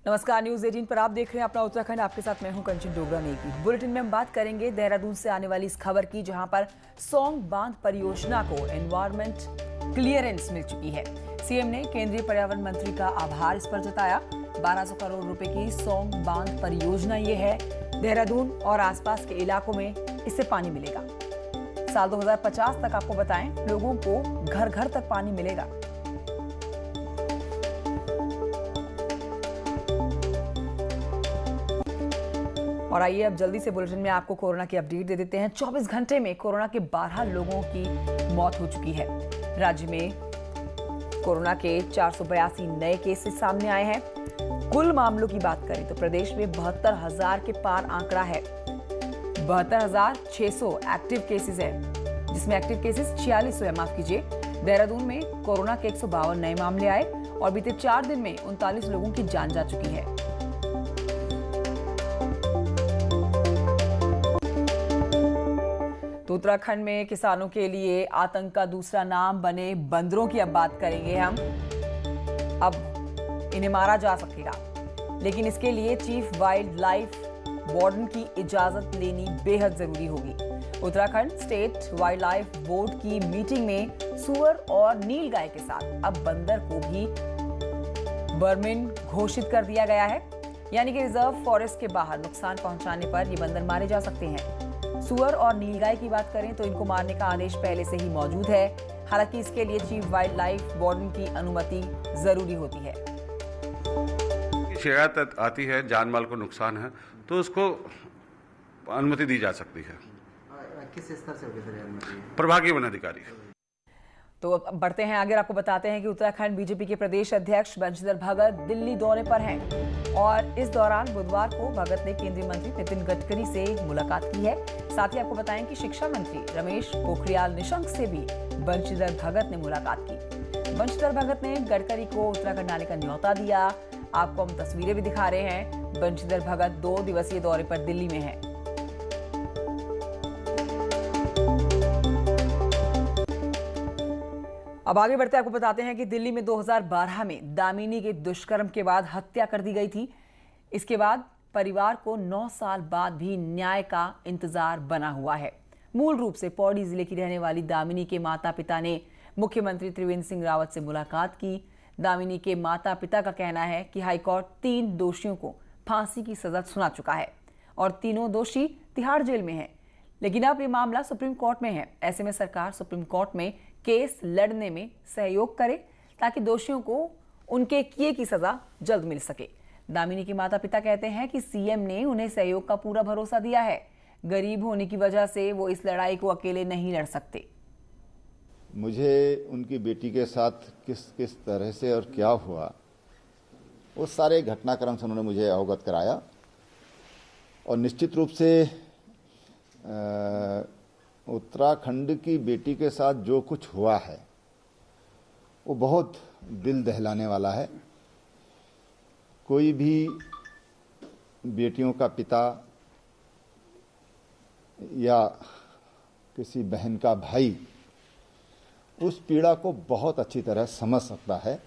नमस्कार, न्यूज 18 पर आप देख रहे हैं अपना उत्तराखंड। आपके साथ मैं हूं कंचन डोगरा नेगी। बुलेटिन में हम बात करेंगे देहरादून से आने वाली इस खबर की, जहां पर सौंग बांध परियोजना को एनवायरमेंट क्लियरेंस मिल चुकी है। सीएम ने केंद्रीय पर्यावरण मंत्री का आभार इस पर जताया। 1200 करोड़ रुपए की सौंग बांध परियोजना ये है। देहरादून और आसपास के इलाकों में इससे पानी मिलेगा। साल 2050 तक आपको बताएं, लोगों को घर घर तक पानी मिलेगा। और आइए अब जल्दी से बुलेटिन में आपको कोरोना की अपडेट दे देते हैं। 24 घंटे में कोरोना के 12 लोगों की मौत हो चुकी है। राज्य में कोरोना के 482 नए केसेस सामने आए हैं। कुल मामलों की बात करें तो प्रदेश में 72,000 के पार आंकड़ा है। 72,600 एक्टिव केसेस है, जिसमें एक्टिव केसेस 4600 है, माफ कीजिए। देहरादून में कोरोना के 152 नए मामले आए और बीते 4 दिन में 39 लोगों की जान जा चुकी है। तो उत्तराखंड में किसानों के लिए आतंक का दूसरा नाम बने बंदरों की अब बात करेंगे हम। अब इन्हें मारा जा सकेगा, लेकिन इसके लिए चीफ वाइल्ड लाइफ वार्डन की इजाजत लेनी बेहद जरूरी होगी। Uttarakhand state wild life board की मीटिंग में सुअर और नीलगाय के साथ अब बंदर को भी बर्मिन घोषित कर दिया गया है, यानी कि रिजर्व फॉरेस्ट के बाहर नुकसान पहुंचाने पर ये बंदर मारे जा सकते हैं। सुअर और नीलगाय की बात करें तो इनको मारने का आदेश पहले से ही मौजूद है। हालांकि इसके लिए चीफ वाइल्ड लाइफ वार्डन की अनुमति जरूरी होती है। शिकायत आती है, जान माल को नुकसान है, तो उसको अनुमति दी जा सकती है। किस स्तर से होगी सर अनुमति? प्रभागीय वन अधिकारी। तो अब बढ़ते हैं आगे। आपको बताते हैं कि उत्तराखंड बीजेपी के प्रदेश अध्यक्ष बंशीधर भगत दिल्ली दौरे पर हैं और इस दौरान बुधवार को भगत ने केंद्रीय मंत्री नितिन गडकरी से मुलाकात की है। साथ ही आपको बताएं कि शिक्षा मंत्री रमेश पोखरियाल निशंक से भी बंशीधर भगत ने मुलाकात की। बंशीधर भगत ने गडकरी को उत्तराखंड आने का न्योता दिया। आपको हम तस्वीरें भी दिखा रहे हैं। बंशीधर भगत 2 दिवसीय दौरे पर दिल्ली में हैं। अब आगे बढ़ते आपको बताते हैं कि दिल्ली में 2012 में दामिनी के दुष्कर्म के बाद हत्या कर दी गई थी। इसके बाद परिवार को 9 साल बाद भी न्याय का इंतजार बना हुआ है। मूल रूप से पौड़ी जिले की रहने वाली दामिनी के माता पिता ने मुख्यमंत्री त्रिवेंद्र सिंह रावत से मुलाकात की। दामिनी के माता पिता का कहना है कि हाईकोर्ट 3 दोषियों को फांसी की सजा सुना चुका है और तीनों दोषी तिहाड़ जेल में हैं। लेकिन अब ये मामला सुप्रीम कोर्ट में है। ऐसे में सरकार सुप्रीम कोर्ट में केस लड़ने में सहयोग करे ताकि दोषियों को उनके किए की सजा जल्द मिल सके। दामिनी के माता पिता कहते हैं कि सीएम ने उन्हें सहयोग का पूरा भरोसा दिया है। गरीब होने की वजह से वो इस लड़ाई को अकेले नहीं लड़ सकते। मुझे उनकी बेटी के साथ किस किस तरह से और क्या हुआ, वो सारे घटनाक्रम से उन्होंने मुझे अवगत कराया और निश्चित रूप से उत्तराखंड की बेटी के साथ जो कुछ हुआ है वो बहुत दिल दहलाने वाला है। कोई भी बेटियों का पिता या किसी बहन का भाई उस पीड़ा को बहुत अच्छी तरह समझ सकता है।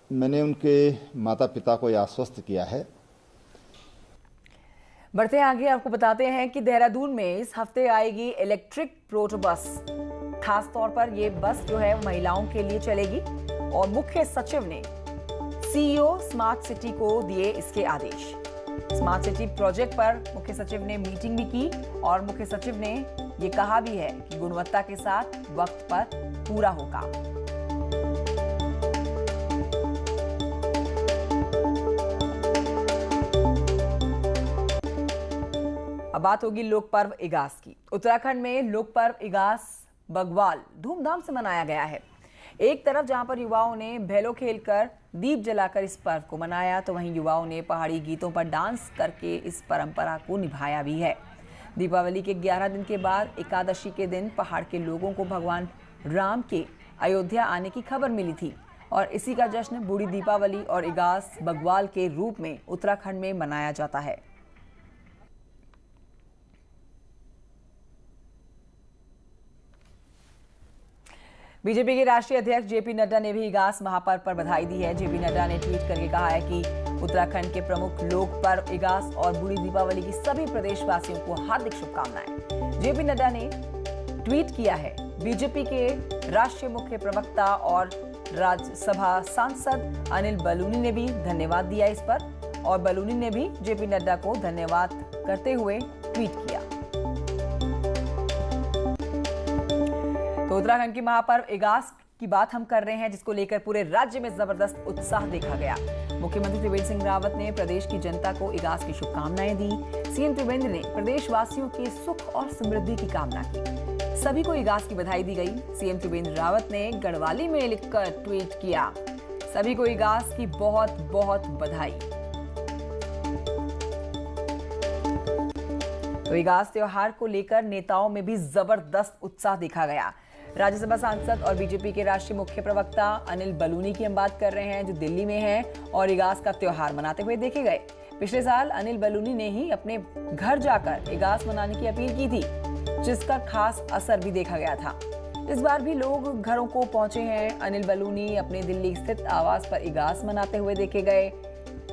मैंने उनके माता पिता को यह आश्वस्त किया है। बढ़ते हैं आगे। आपको बताते हैं कि देहरादून में इस हफ्ते आएगी इलेक्ट्रिक प्रोटो बस। खास तौर पर ये बस जो है महिलाओं के लिए चलेगी और मुख्य सचिव ने सीईओ स्मार्ट सिटी को दिए इसके आदेश। स्मार्ट सिटी प्रोजेक्ट पर मुख्य सचिव ने मीटिंग भी की और मुख्य सचिव ने ये कहा भी है कि गुणवत्ता के साथ वक्त पर पूरा होगा। अब बात होगी लोक पर्व इगास की। उत्तराखंड में लोक पर्व इगास बग्वाल धूमधाम से मनाया गया है। एक तरफ जहां पर युवाओं ने भैलो खेलकर दीप जलाकर इस पर्व को मनाया, तो वहीं युवाओं ने पहाड़ी गीतों पर डांस करके इस परंपरा को निभाया भी है। दीपावली के 11 दिन के बाद एकादशी के दिन पहाड़ के लोगों को भगवान राम के अयोध्या आने की खबर मिली थी और इसी का जश्न बूढ़ी दीपावली और इगास बग्वाल के रूप में उत्तराखंड में मनाया जाता है। बीजेपी के राष्ट्रीय अध्यक्ष जेपी नड्डा ने भी इगास महापर्व पर बधाई दी है। जेपी नड्डा ने ट्वीट करके कहा है कि उत्तराखंड के प्रमुख लोक पर्व इगास और बूढ़ी दीपावली की सभी प्रदेशवासियों को हार्दिक शुभकामनाएं। जेपी नड्डा ने ट्वीट किया है। बीजेपी के राष्ट्रीय मुख्य प्रवक्ता और राज्यसभा सांसद अनिल बलूनी ने भी धन्यवाद दिया इस पर, और बलूनी ने भी जेपी नड्डा को धन्यवाद करते हुए ट्वीट किया। तो उत्तराखंड की महापर्व इगास की बात हम कर रहे हैं, जिसको लेकर पूरे राज्य में जबरदस्त उत्साह देखा गया। मुख्यमंत्री त्रिवेंद्र सिंह रावत ने प्रदेश की जनता को इगास की शुभकामनाएं दी। सीएम त्रिवेंद्र ने प्रदेशवासियों के सुख और समृद्धि की कामना की। सभी को इगास की बधाई दी गई। सीएम त्रिवेंद्र रावत ने गढ़वाली में लिखकर ट्वीट किया, सभी को इगास की बहुत बहुत बधाई। तो इगास त्योहार को लेकर नेताओं में भी जबरदस्त उत्साह देखा गया। राज्यसभा सांसद और बीजेपी के राष्ट्रीय मुख्य प्रवक्ता अनिल बलूनी की हम बात कर रहे हैं, जो दिल्ली में हैं और इगास का त्योहार मनाते हुए देखे गए। पिछले साल अनिल बलूनी ने ही अपने घर जाकर इगास मनाने की अपील की थी, जिसका खास असर भी देखा गया था। इस बार भी लोग घरों को पहुंचे हैं। अनिल बलूनी अपने दिल्ली स्थित आवास पर इगास मनाते हुए देखे गए।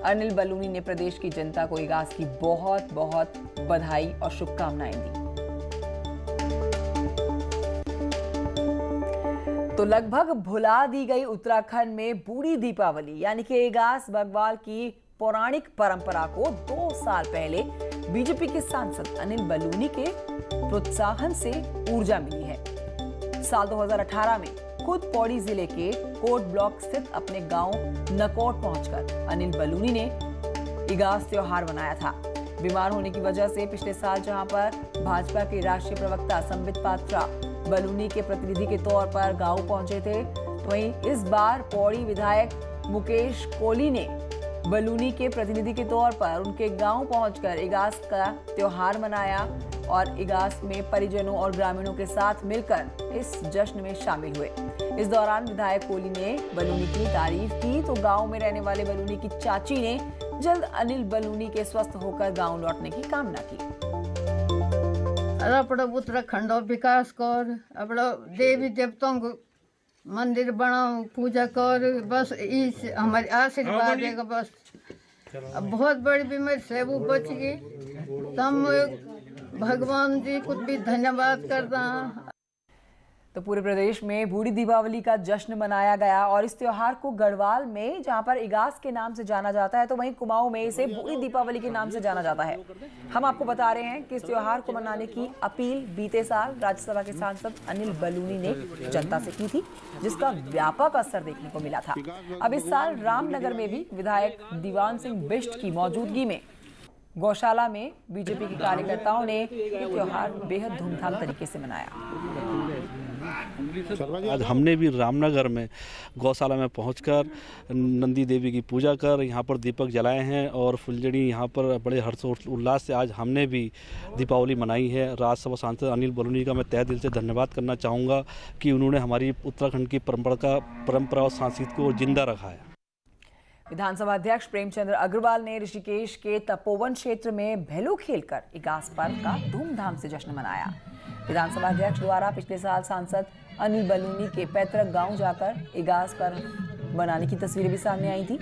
अनिल बलूनी ने प्रदेश की जनता को इगास की बहुत बहुत बधाई और शुभकामनाएं दी। तो लगभग भुला दी गई उत्तराखंड में बूढ़ी दीपावली यानी कि इगास बग्वाल की पौराणिक परंपरा को 2 साल पहले बीजेपी के सांसद अनिल बलूनी के प्रोत्साहन से ऊर्जा मिली है। साल 2018 में खुद पौड़ी जिले के कोट ब्लॉक स्थित अपने गांव नकोट पहुंचकर अनिल बलूनी ने इगास त्योहार मनाया था। बीमार होने की वजह से पिछले साल जहां पर भाजपा के राष्ट्रीय प्रवक्ता संबित पात्रा बलूनी के प्रतिनिधि के तौर पर गांव पहुंचे थे, तो वहीं इस बार पौड़ी विधायक मुकेश कोहली ने बलूनी के प्रतिनिधि के तौर पर उनके गांव पहुंचकर इगास का त्योहार मनाया और इगास में परिजनों और ग्रामीणों के साथ मिलकर इस जश्न में शामिल हुए। इस दौरान विधायक कोहली ने बलूनी की तारीफ की तो गांव में रहने वाले बलूनी की चाची ने जल्द अनिल बलूनी के स्वस्थ होकर गांव लौटने की कामना की। अपना उत्तराखंड विकास कर, अपना देवी देवताओं को मंदिर बनाओ, पूजा कर, बस इस हमारे आशीर्वाद देगा। बस अब बहुत बड़ी बीमारी से वो बच गई, तम भगवान जी को भी धन्यवाद करना। तो पूरे प्रदेश में बूढ़ी दीपावली का जश्न मनाया गया और इस त्योहार को गढ़वाल में, जहां पर इगास के नाम से जाना जाता है, तो वहीं कुमाऊं में इसे बूढ़ी दीपावली के नाम से जाना जाता है। हम आपको बता रहे हैं कि इस त्योहार को मनाने की अपील बीते साल राज्यसभा के सांसद अनिल बलूनी ने जनता से की थी, जिसका व्यापक असर देखने को मिला था। अब इस साल रामनगर में भी विधायक दीवान सिंह बिष्ट की मौजूदगी में गौशाला में बीजेपी के कार्यकर्ताओं ने ये त्योहार बेहद धूमधाम तरीके से मनाया। आज हमने भी रामनगर में गौशाला में पहुंचकर नंदी देवी की पूजा कर यहाँ पर दीपक जलाए हैं और फुलझड़ी यहाँ पर बड़े हर्षोल्लास से आज हमने भी दीपावली मनाई है। राज्यसभा सांसद अनिल बलूनी का मैं तहे दिल से धन्यवाद करना चाहूँगा कि उन्होंने हमारी उत्तराखंड की परंपरा और संस्कृति को जिंदा रखा है। विधानसभा अध्यक्ष प्रेमचंद्र अग्रवाल ने ऋषिकेश के तपोवन क्षेत्र में भेलू खेलकर इगास पर्व का धूमधाम से जश्न मनाया। विधानसभा अध्यक्ष द्वारा पिछले साल सांसद अनिल बलूनी के पैतृक गांव जाकर इगास पर्व मनाने की तस्वीरें भी सामने आई थी।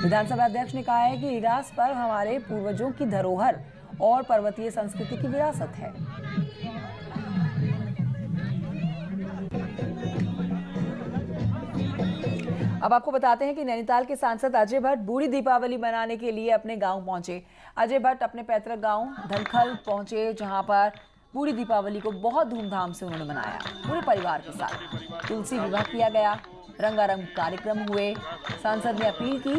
विधानसभा अध्यक्ष ने कहा है कि इगास पर्व हमारे पूर्वजों की धरोहर और पर्वतीय संस्कृति की विरासत है। अब आपको बताते हैं कि नैनीताल के सांसद अजय भट्ट बूढ़ी दीपावली मनाने के लिए अपने गांव पहुंचे। अजय भट्ट अपने पैतृक गांव धनखल पहुंचे, जहां पर बूढ़ी दीपावली को बहुत धूमधाम से उन्होंने मनाया। पूरे परिवार के साथ तुलसी विवाह किया गया, रंगारंग कार्यक्रम हुए। सांसद ने अपील की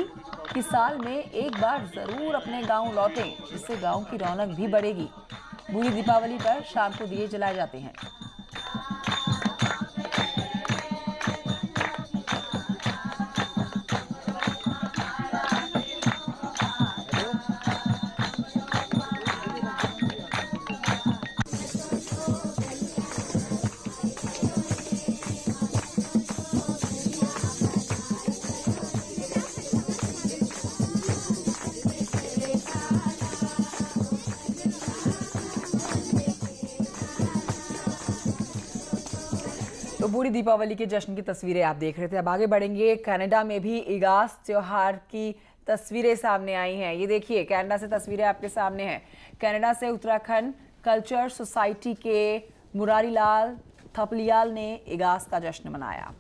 कि साल में एक बार जरूर अपने गांव लौटें, जिससे गांव की रौनक भी बढ़ेगी। बूढ़ी दीपावली पर शाम को दिए जलाए जाते हैं। तो बूढ़ी दीपावली के जश्न की तस्वीरें आप देख रहे थे। अब आगे बढ़ेंगे। कनाडा में भी इगास त्योहार की तस्वीरें सामने आई हैं। ये देखिए, कनाडा से तस्वीरें आपके सामने हैं। कनाडा से उत्तराखंड कल्चर सोसाइटी के मुरारीलाल थपलियाल ने इगास का जश्न मनाया।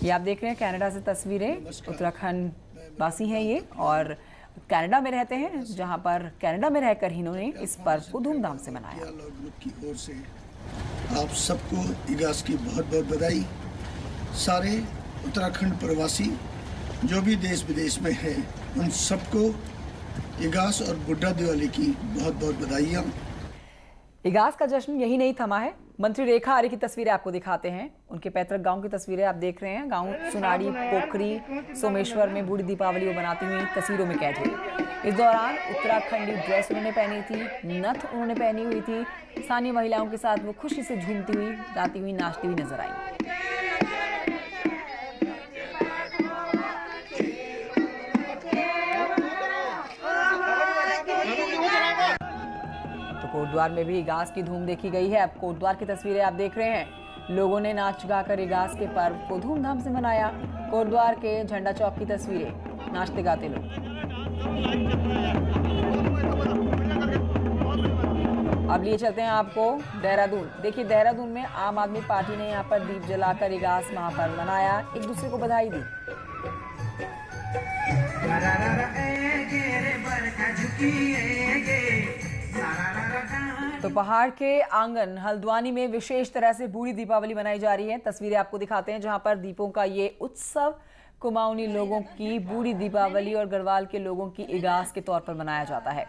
ये आप देख रहे हैं कनाडा से तस्वीरें। उत्तराखंड वासी हैं ये और कनाडा में रहते हैं, जहां पर कनाडा में रहकर इन्होंने इस पर्व को धूमधाम से मनाया। की ओर से आप सबको इगास की बहुत बहुत बधाई। सारे उत्तराखंड प्रवासी जो भी देश विदेश में हैं, उन सबको इगास और बुड्ढा दिवाली की बहुत बहुत बधाइयाँ। इगास का जश्न यही नहीं थमा है। मंत्री रेखा आर्य की तस्वीरें आपको दिखाते हैं। उनके पैतृक गांव की तस्वीरें आप देख रहे हैं। गांव सुनाड़ी पोखरी सोमेश्वर में बूढ़ी दीपावली वो बनाती हुई तस्वीरों में कैद हुई। इस दौरान उत्तराखंडी ड्रेस उन्होंने पहनी थी, नथ उन्होंने पहनी हुई थी। स्थानीय महिलाओं के साथ वो खुशी से झूमती हुई, गाती हुई, नाचती हुई नजर आई। कोटद्वार में भी इगास की धूम देखी गई है। अब कोटद्वार की तस्वीरें आप देख रहे हैं। लोगों ने नाच गाकर इगास के पर्व को धूमधाम से मनाया। कोटद्वार के झंडा चौक की तस्वीरें, नाचते गाते लोग। अब लिए चलते हैं आपको देहरादून। देखिए, देहरादून में आम आदमी पार्टी ने यहाँ पर दीप जलाकर इगास महापर्व मनाया, एक दूसरे को बधाई दी। तो पहाड़ के आंगन हल्द्वानी में विशेष तरह से बूढ़ी दीपावली मनाई जा रही है। तस्वीरें आपको दिखाते हैं, जहां पर दीपों का ये उत्सव कुमाऊनी लोगों की बूढ़ी दीपावली और गढ़वाल के लोगों की इगास के तौर पर मनाया जाता है।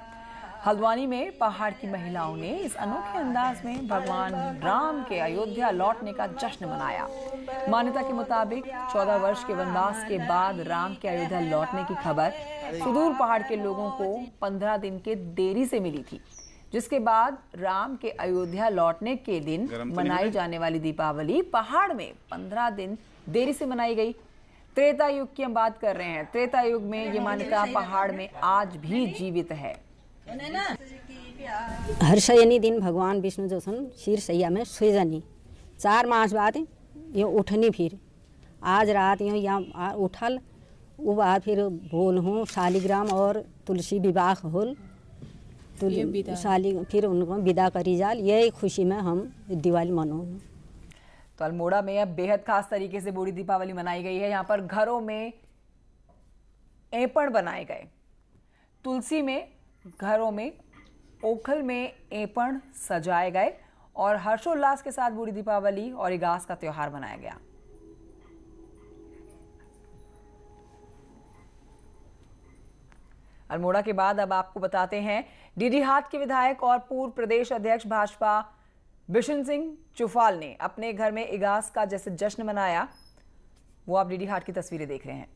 हल्द्वानी में पहाड़ की महिलाओं ने इस अनोखे अंदाज में भगवान राम के अयोध्या लौटने का जश्न मनाया। मान्यता के मुताबिक 14 वर्ष के वनवास के बाद राम के अयोध्या लौटने की खबर सुदूर पहाड़ के लोगों को 15 दिन के देरी से मिली थी, जिसके बाद राम के अयोध्या लौटने के दिन मनाई जाने वाली दीपावली पहाड़ में 15 दिन देरी से मनाई गई। त्रेता युग की हम बात कर रहे हैं। त्रेता युग में ये मान्यता पहाड़ में आज भी जीवित है। हर्षयनी दिन भगवान विष्णु जो सन शीर सैया में सोए जानी, 4 मास बाद ये उठनी, फिर आज रात यो यहाँ उठल, वो बाद फिर भोल हूँ शालिग्राम और तुलसी विवाह होल, फिर उनको विदा करी जाल। यही खुशी में हम दिवाली मनाओ। तो अल्मोड़ा में अब बेहद खास तरीके से बूढ़ी दीपावली मनाई गई है। यहाँ पर घरों में एपण बनाए गए, तुलसी में, घरों में, ओखल में एपण सजाए गए और हर्षोल्लास के साथ बूढ़ी दीपावली और इगास का त्योहार मनाया गया। अल्मोड़ा के बाद अब आपको बताते हैं, डीडीहाट के विधायक और पूर्व प्रदेश अध्यक्ष भाजपा बिशन सिंह चुफाल ने अपने घर में इगास का जैसे जश्न मनाया, वो आप डीडीहाट की तस्वीरें देख रहे हैं।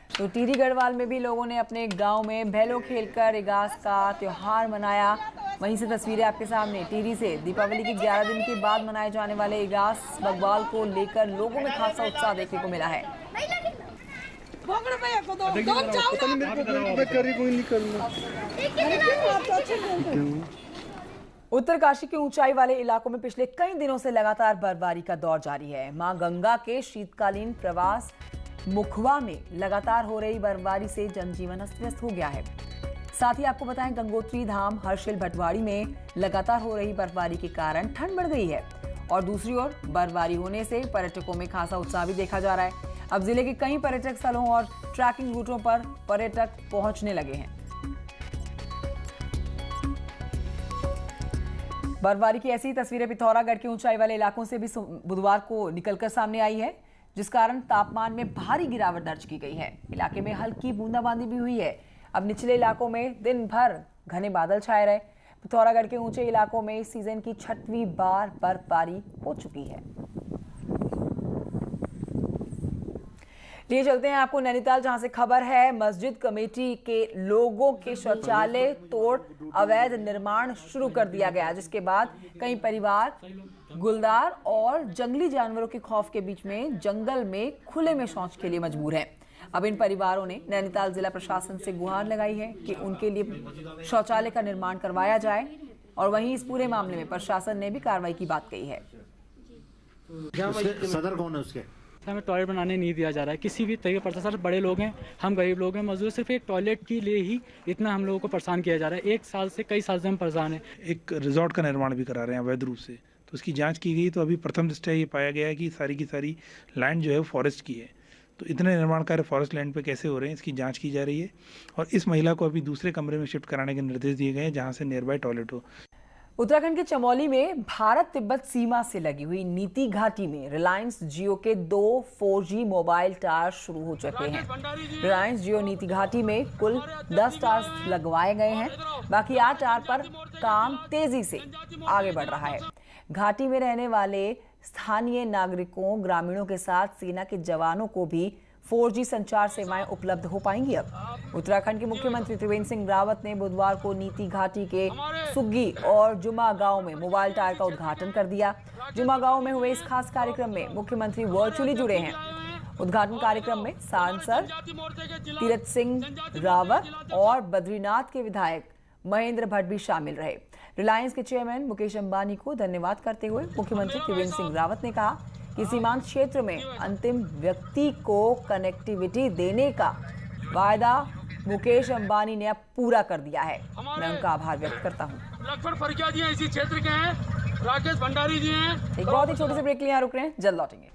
तो टिहरी गढ़वाल में भी लोगों ने अपने गांव में भैलो खेलकर इगास का त्योहार मनाया। वहीं से तस्वीरें आपके सामने। टिहरी से दीपावली के 11 दिन के बाद मनाए जाने वाले इगास बकवाल को लेकर लोगों में खासा उत्साह देखने को मिला है। उत्तरकाशी के ऊंचाई वाले इलाकों में पिछले कई दिनों से लगातार बर्फबारी का दौर जारी है। मां गंगा के शीतकालीन प्रवास मुखवा में लगातार हो रही बर्फबारी से जनजीवन अस्त व्यस्त हो गया है। साथ ही आपको बताएं, गंगोत्री धाम हर्षिल भटवाड़ी में लगातार हो रही बर्फबारी के कारण ठंड बढ़ गई है और दूसरी ओर बर्फबारी होने से पर्यटकों में खासा उत्साह भी देखा जा रहा है। अब जिले के कई पर्यटक स्थलों और ट्रैकिंग रूटों पर पर्यटक पहुंचने लगे हैं। बर्फबारी की ऐसी तस्वीरें पिथौरागढ़ के ऊंचाई वाले इलाकों से भी बुधवार को निकलकर सामने आई है, जिस कारण तापमान में भारी गिरावट दर्ज की गई है। इलाके में हल्की बूंदाबांदी भी हुई है। अब निचले इलाकों में दिन भर घने बादल छाए रहे। पिथौरागढ़ के ऊंचे इलाकों में इस सीजन की 6वीं बार बर्फबारी हो चुकी है। लिए चलते हैं आपको नैनीताल, जहां से खबर है, मस्जिद कमेटी के लोगों के शौचालय तोड़ अवैध निर्माण शुरू कर दिया गया, जिसके बाद कई परिवार गुलदार और जंगली जानवरों के खौफ के बीच में जंगल में खुले में शौच के लिए मजबूर हैं। अब इन परिवारों ने नैनीताल जिला प्रशासन से गुहार लगाई है कि उनके लिए शौचालय का निर्माण करवाया जाए और वहीं इस पूरे मामले में प्रशासन ने भी कार्रवाई की बात कही है। सदर कौन है उसके? हमें टॉयलेट बनाने नहीं दिया जा रहा है किसी भी तरीके पर। सर बड़े लोग हैं, हम गरीब लोग हैं, मजदूर, सिर्फ एक टॉयलेट के लिए ही इतना हम लोगों को परेशान किया जा रहा है। 1 साल से कई साल से हम परेशान हैं। एक रिजॉर्ट का निर्माण भी करा रहे हैं अवैध रूप से, तो उसकी जांच की गई तो अभी प्रथम दृष्टया ये पाया गया है कि सारी की सारी लैंड जो है फॉरेस्ट की है। तो इतने निर्माण कार्य फॉरेस्ट लैंड पे कैसे हो रहे हैं इसकी जांच की जा रही है और इस महिला को अभी दूसरे कमरे में शिफ्ट कराने के निर्देश दिए गए हैं जहाँ से नियर बाय टॉयलेट हो। उत्तराखंड के चमोली में भारत तिब्बत सीमा से लगी हुई नीति घाटी में रिलायंस जियो के 2 4G मोबाइल टावर शुरू हो चुके हैं। रिलायंस जियो नीति घाटी में कुल 10 टावर लगवाए गए हैं, बाकी 8 टावर पर काम तेजी से आगे बढ़ रहा है। घाटी में रहने वाले स्थानीय नागरिकों, ग्रामीणों के साथ सेना के जवानों को भी 4G संचार सेवाएं उपलब्ध हो पाएंगी। अब उत्तराखंड के मुख्यमंत्री त्रिवेंद्र सिंह रावत ने बुधवार को नीति घाटी के सुग्गी और जुमा गांव में मोबाइल टावर का उद्घाटन कर दिया। जुमा गांव में हुए इस खास कार्यक्रम में मुख्यमंत्री वर्चुअली जुड़े हैं। उद्घाटन कार्यक्रम में सांसद तीरथ सिंह रावत और बद्रीनाथ के विधायक महेंद्र भट्ट भी शामिल रहे। रिलायंस के चेयरमैन मुकेश अंबानी को धन्यवाद करते हुए मुख्यमंत्री त्रिवेंद्र सिंह रावत ने कहा कि सीमांत क्षेत्र में अंतिम व्यक्ति को कनेक्टिविटी देने का वायदा मुकेश अंबानी ने अब पूरा कर दिया है। मैं उनका आभार व्यक्त करता हूँ। लक्ष्मण फरकिया जी इसी क्षेत्र के हैं, राकेश भंडारी जी हैं। एक बहुत ही छोटे से ब्रेक के लिए यहाँ रुक रहे हैं, जल्द लौटेंगे।